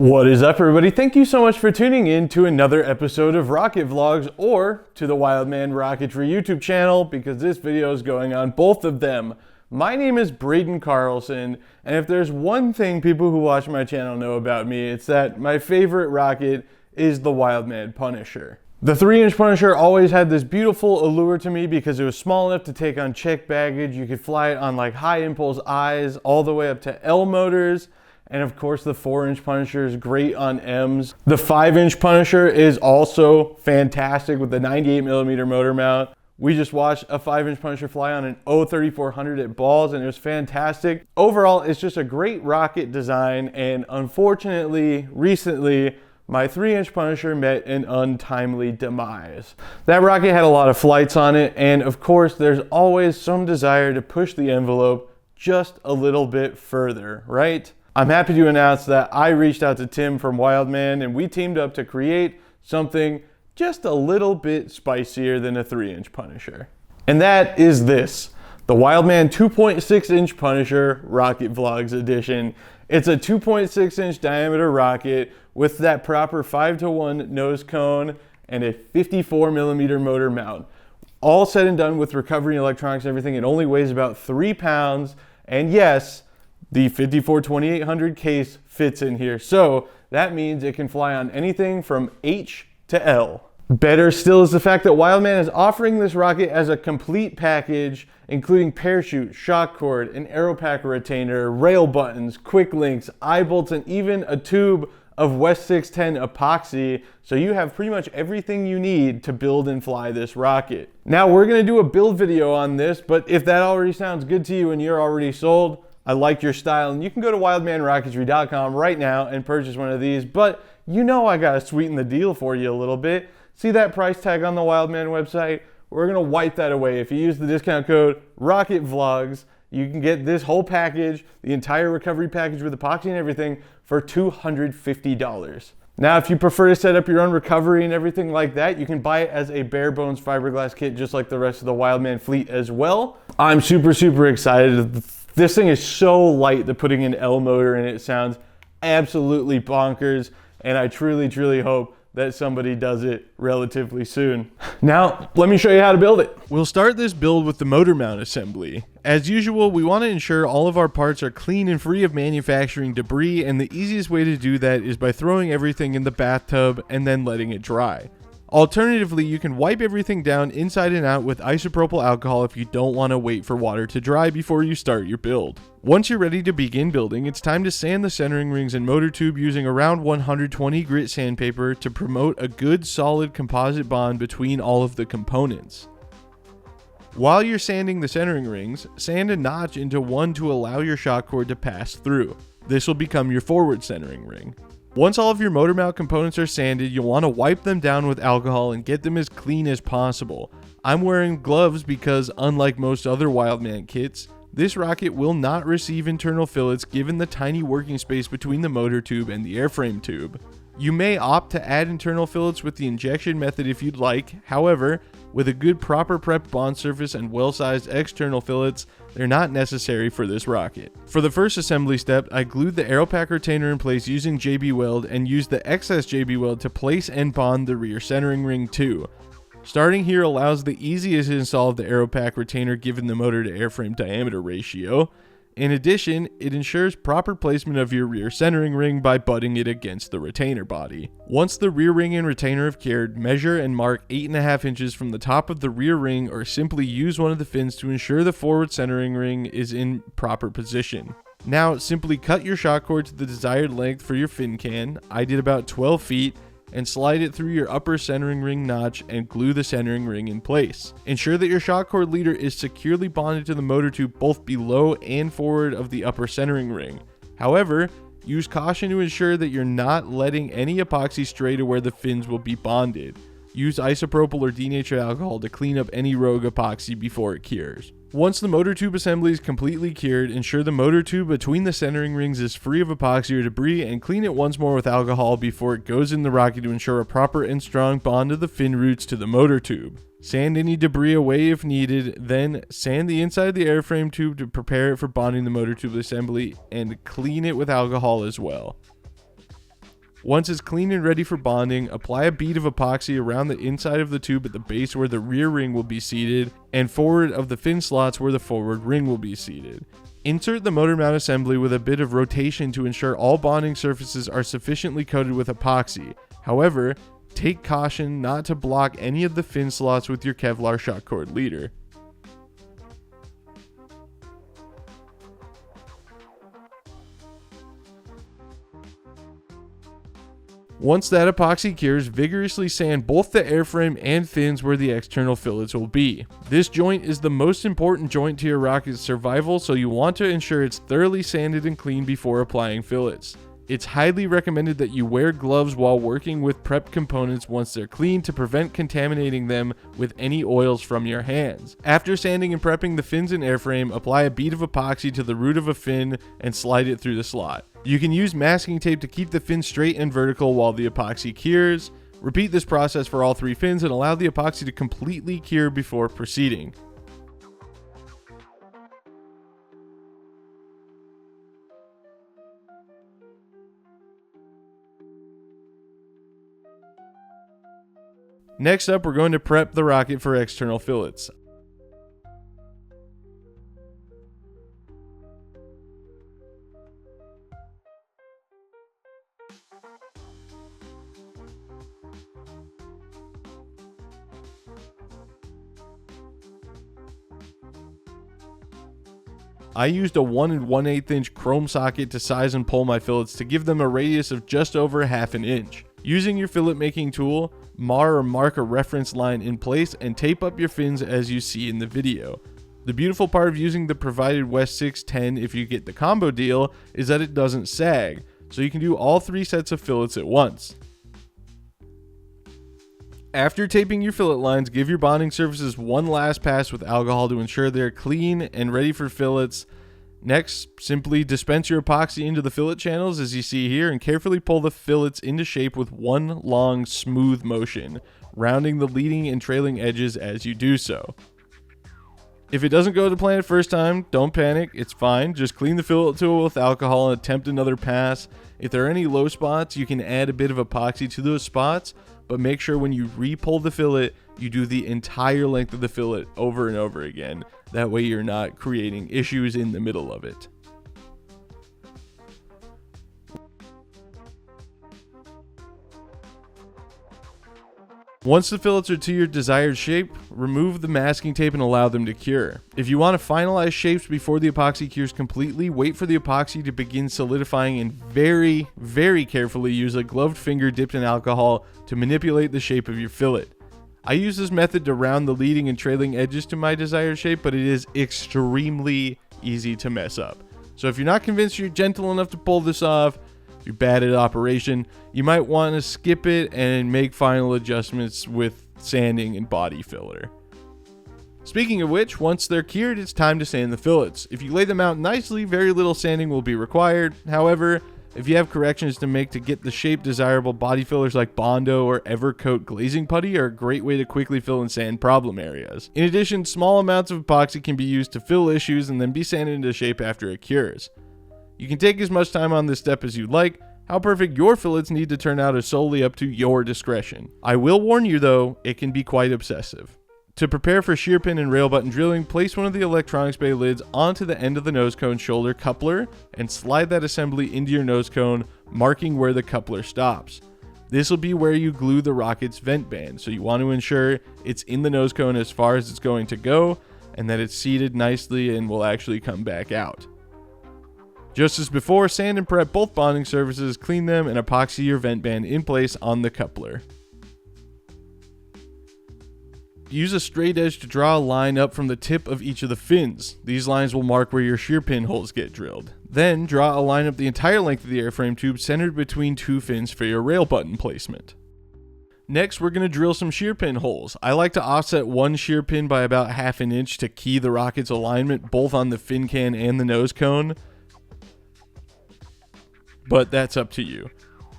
What is up, everybody? Thank you so much for tuning in to another episode of Rocket Vlogs, or to the Wildman Rocketry YouTube channel, because this video is going on both of them. My name is Braden Carlson, and if there's one thing people who watch my channel know about me, it's that my favorite rocket is the Wildman Punisher. The 3-inch Punisher always had this beautiful allure to me because it was small enough to take on checked baggage. You could fly it on like high impulse eyes all the way up to L motors. And of course, the 4-inch Punisher is great on M's. The 5-inch Punisher is also fantastic with the 98mm motor mount. We just watched a 5-inch Punisher fly on an 03400 at Balls, and it was fantastic. Overall, it's just a great rocket design, and unfortunately, recently, my 3-inch Punisher met an untimely demise. That rocket had a lot of flights on it, and of course, there's always some desire to push the envelope just a little bit further, right? I'm happy to announce that I reached out to Tim from Wildman, and we teamed up to create something just a little bit spicier than a 3-inch Punisher. And that is this, the Wildman 2.6-inch Punisher Rocket Vlogs Edition. It's a 2.6-inch diameter rocket with that proper 5-to-1 nose cone and a 54mm motor mount. All said and done with recovery electronics and everything, it only weighs about 3 pounds, and yes, the 54-2800 case fits in here, so that means it can fly on anything from H to L. Better still is the fact that Wildman is offering this rocket as a complete package, including parachute, shock cord, an aeropack retainer, rail buttons, quick links, eye bolts, and even a tube of West 610 epoxy, so you have pretty much everything you need to build and fly this rocket. Now, we're going to do a build video on this, but if that already sounds good to you and you're already sold, I like your style, and you can go to wildmanrocketry.com right now and purchase one of these, but you know I gotta sweeten the deal for you a little bit. See that price tag on the Wildman website? We're gonna wipe that away. If you use the discount code ROCKETVLOGS, you can get this whole package, the entire recovery package with epoxy and everything, for $250. Now, if you prefer to set up your own recovery and everything like that, you can buy it as a bare bones fiberglass kit, just like the rest of the Wildman fleet as well. I'm super excited. This thing is so light that putting an L motor in it sounds absolutely bonkers, and I truly hope that somebody does it relatively soon. Now, let me show you how to build it. We'll start this build with the motor mount assembly. As usual, we want to ensure all of our parts are clean and free of manufacturing debris, and the easiest way to do that is by throwing everything in the bathtub and then letting it dry. Alternatively, you can wipe everything down inside and out with isopropyl alcohol if you don't want to wait for water to dry before you start your build. Once you're ready to begin building, it's time to sand the centering rings and motor tube using around 120 grit sandpaper to promote a good solid composite bond between all of the components. While you're sanding the centering rings, sand a notch into one to allow your shock cord to pass through. This will become your forward centering ring. Once all of your motor mount components are sanded, you'll want to wipe them down with alcohol and get them as clean as possible. I'm wearing gloves because, unlike most other Wildman kits, this rocket will not receive internal fillets given the tiny working space between the motor tube and the airframe tube. You may opt to add internal fillets with the injection method if you'd like. However, with a good proper prep bond surface and well-sized external fillets, they're not necessary for this rocket. For the first assembly step, I glued the aeropack retainer in place using JB Weld and used the excess JB Weld to place and bond the rear centering ring too. Starting here allows the easiest install of the aeropack retainer given the motor to airframe diameter ratio. In addition, it ensures proper placement of your rear centering ring by butting it against the retainer body. Once the rear ring and retainer have cured, measure and mark 8.5 inches from the top of the rear ring, or simply use one of the fins to ensure the forward centering ring is in proper position. Now, simply cut your shock cord to the desired length for your fin can. I did about 12 feet. And slide it through your upper centering ring notch and glue the centering ring in place. Ensure that your shock cord leader is securely bonded to the motor tube both below and forward of the upper centering ring. However, use caution to ensure that you're not letting any epoxy stray to where the fins will be bonded. Use isopropyl or denatured alcohol to clean up any rogue epoxy before it cures. Once the motor tube assembly is completely cured, ensure the motor tube between the centering rings is free of epoxy or debris and clean it once more with alcohol before it goes in the rocket to ensure a proper and strong bond of the fin roots to the motor tube. Sand any debris away if needed, then sand the inside of the airframe tube to prepare it for bonding the motor tube assembly and clean it with alcohol as well. Once it's clean and ready for bonding, apply a bead of epoxy around the inside of the tube at the base where the rear ring will be seated and forward of the fin slots where the forward ring will be seated. Insert the motor mount assembly with a bit of rotation to ensure all bonding surfaces are sufficiently coated with epoxy. However, take caution not to block any of the fin slots with your Kevlar shock cord leader. Once that epoxy cures, vigorously sand both the airframe and fins where the external fillets will be. This joint is the most important joint to your rocket's survival, so you want to ensure it's thoroughly sanded and clean before applying fillets. It's highly recommended that you wear gloves while working with prep components once they're clean to prevent contaminating them with any oils from your hands. After sanding and prepping the fins and airframe, apply a bead of epoxy to the root of a fin and slide it through the slot. You can use masking tape to keep the fin straight and vertical while the epoxy cures. Repeat this process for all 3 fins and allow the epoxy to completely cure before proceeding. Next up, we're going to prep the rocket for external fillets. I used a 1 1/8 inch chrome socket to size and pull my fillets to give them a radius of just over ½ an inch. Using your fillet making tool, mar or mark a reference line in place and tape up your fins as you see in the video. The beautiful part of using the provided West 610 if you get the combo deal is that it doesn't sag, so you can do all 3 sets of fillets at once. After taping your fillet lines, give your bonding surfaces one last pass with alcohol to ensure they're clean and ready for fillets. Next, simply dispense your epoxy into the fillet channels as you see here and carefully pull the fillets into shape with one long smooth motion, rounding the leading and trailing edges as you do so. If it doesn't go to plan the first time, don't panic, it's fine. Just clean the fillet tool with alcohol and attempt another pass. If there are any low spots, you can add a bit of epoxy to those spots, but make sure when you re-pull the fillet, you do the entire length of the fillet over and over again. That way you're not creating issues in the middle of it. Once the fillets are to your desired shape, remove the masking tape and allow them to cure. If you want to finalize shapes before the epoxy cures completely, wait for the epoxy to begin solidifying and very, very carefully use a gloved finger dipped in alcohol to manipulate the shape of your fillet. I use this method to round the leading and trailing edges to my desired shape, but it is extremely easy to mess up. So if you're not convinced you're gentle enough to pull this off, if you're bad at operation, you might want to skip it and make final adjustments with sanding and body filler. Speaking of which, once they're cured, it's time to sand the fillets. If you lay them out nicely, very little sanding will be required. However, if you have corrections to make to get the shape desirable, body fillers like Bondo or Evercoat glazing putty are a great way to quickly fill and sand problem areas. In addition, small amounts of epoxy can be used to fill issues and then be sanded into shape after it cures. You can take as much time on this step as you'd like. How perfect your fillets need to turn out is solely up to your discretion. I will warn you though, it can be quite obsessive. To prepare for shear pin and rail button drilling, place one of the electronics bay lids onto the end of the nose cone shoulder coupler and slide that assembly into your nose cone, marking where the coupler stops. This will be where you glue the rocket's vent band, so you want to ensure it's in the nose cone as far as it's going to go and that it's seated nicely and will actually come back out. Just as before, sand and prep both bonding surfaces, clean them, and epoxy your vent band in place on the coupler. Use a straight edge to draw a line up from the tip of each of the fins. These lines will mark where your shear pin holes get drilled. Then draw a line up the entire length of the airframe tube centered between 2 fins for your rail button placement. Next, we're going to drill some shear pin holes. I like to offset one shear pin by about ½ an inch to key the rocket's alignment both on the fin can and the nose cone, but that's up to you.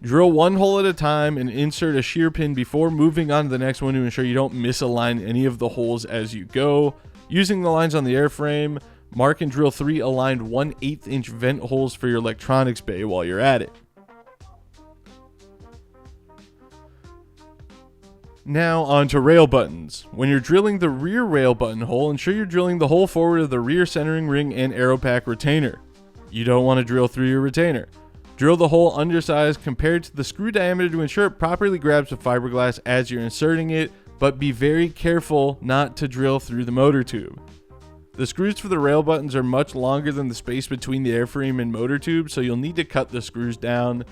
Drill one hole at a time and insert a shear pin before moving on to the next one to ensure you don't misalign any of the holes as you go. Using the lines on the airframe, mark and drill 3 aligned 1/8 inch vent holes for your electronics bay while you're at it. Now on to rail buttons. When you're drilling the rear rail button hole, ensure you're drilling the hole forward of the rear centering ring and aero pack retainer. You don't want to drill through your retainer. Drill the hole undersized compared to the screw diameter to ensure it properly grabs the fiberglass as you're inserting it, but be very careful not to drill through the motor tube. The screws for the rail buttons are much longer than the space between the airframe and motor tube, so you'll need to cut the screws down.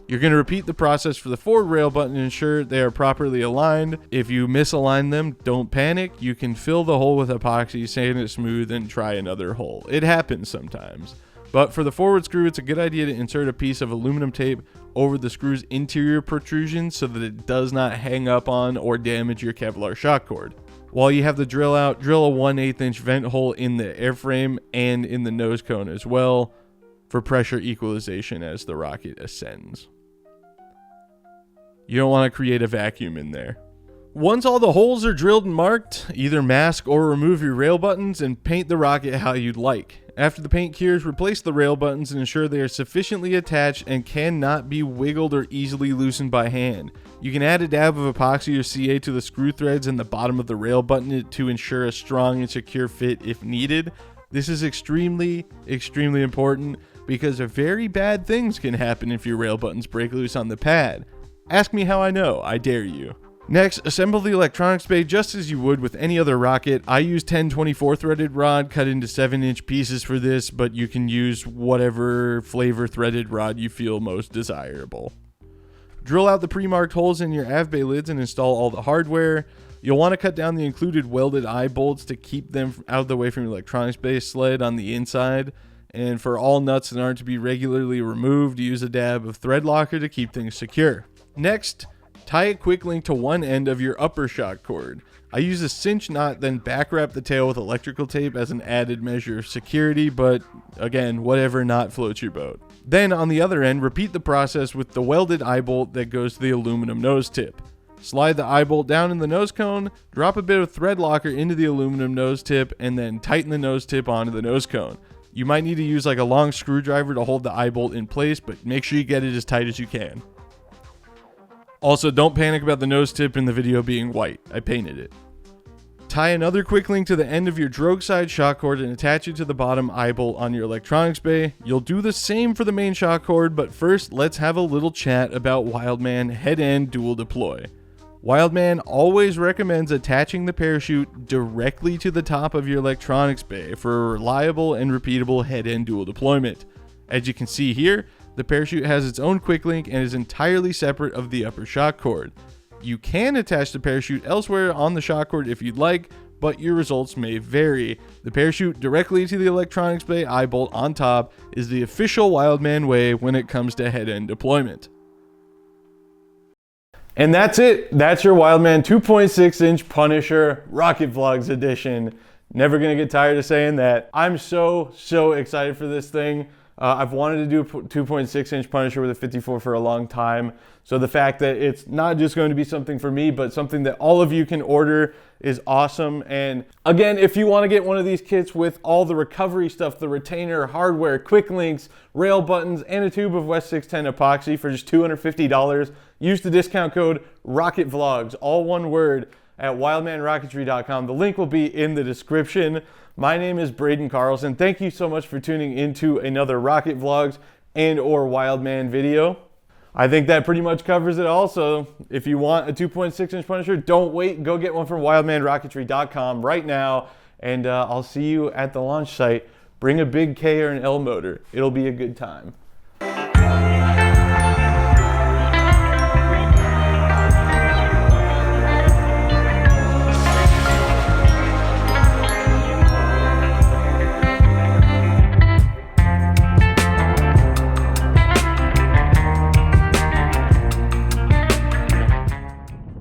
You're going to repeat the process for the forward rail button and ensure they are properly aligned. If you misalign them, don't panic. You can fill the hole with epoxy, sand it smooth, and try another hole. It happens sometimes. But for the forward screw, it's a good idea to insert a piece of aluminum tape over the screw's interior protrusion so that it does not hang up on or damage your Kevlar shock cord. While you have the drill out, drill a 1/8 inch vent hole in the airframe and in the nose cone as well for pressure equalization as the rocket ascends. You don't want to create a vacuum in there. Once all the holes are drilled and marked, either mask or remove your rail buttons and paint the rocket how you'd like. After the paint cures, replace the rail buttons and ensure they are sufficiently attached and cannot be wiggled or easily loosened by hand. You can add a dab of epoxy or CA to the screw threads in the bottom of the rail button to ensure a strong and secure fit if needed. This is extremely important because very bad things can happen if your rail buttons break loose on the pad. Ask me how I know, I dare you. Next, assemble the electronics bay just as you would with any other rocket. I use 10-24 threaded rod cut into 7-inch pieces for this, but you can use whatever flavor threaded rod you feel most desirable. Drill out the pre-marked holes in your av bay lids and install all the hardware. You'll want to cut down the included welded eye bolts to keep them out of the way from your electronics bay sled on the inside. And for all nuts that aren't to be regularly removed, use a dab of thread locker to keep things secure. Next, tie a quick link to one end of your upper shock cord. I use a cinch knot, then back wrap the tail with electrical tape as an added measure of security, but again, whatever knot floats your boat. Then on the other end, repeat the process with the welded eye bolt that goes to the aluminum nose tip. Slide the eye bolt down in the nose cone, drop a bit of thread locker into the aluminum nose tip, and then tighten the nose tip onto the nose cone. You might need to use like a long screwdriver to hold the eye bolt in place, but make sure you get it as tight as you can. Also, don't panic about the nose tip in the video being white. I painted it. Tie another quick link to the end of your drogue side shock cord and attach it to the bottom eye bolt on your electronics bay. You'll do the same for the main shock cord, but first let's have a little chat about Wildman head-end dual deploy. Wildman always recommends attaching the parachute directly to the top of your electronics bay for a reliable and repeatable head-end dual deployment. As you can see here, the parachute has its own quick link and is entirely separate of the upper shock cord. You can attach the parachute elsewhere on the shock cord if you'd like, but your results may vary. The parachute directly to the electronics bay eye bolt on top is the official Wildman way when it comes to head-end deployment. And that's it. That's your Wildman 2.6-inch Punisher Rocket Vlogs edition. Never gonna get tired of saying that. I'm so excited for this thing. I've wanted to do a 2.6-inch Punisher with a 54 for a long time. So the fact that it's not just going to be something for me, but something that all of you can order is awesome. And again, if you want to get one of these kits with all the recovery stuff, the retainer, hardware, quick links, rail buttons, and a tube of West 610 epoxy for just $250, use the discount code ROCKETVLOGS, all one word, at wildmanrocketry.com. The link will be in the description. My name is Braden Carlson. Thank you so much for tuning into another Rocket Vlogs and or Wildman video. I think that pretty much covers it all. So if you want a 2.6-inch Punisher, don't wait. Go get one from wildmanrocketry.com right now. And I'll see you at the launch site. Bring a big K or an L motor. It'll be a good time.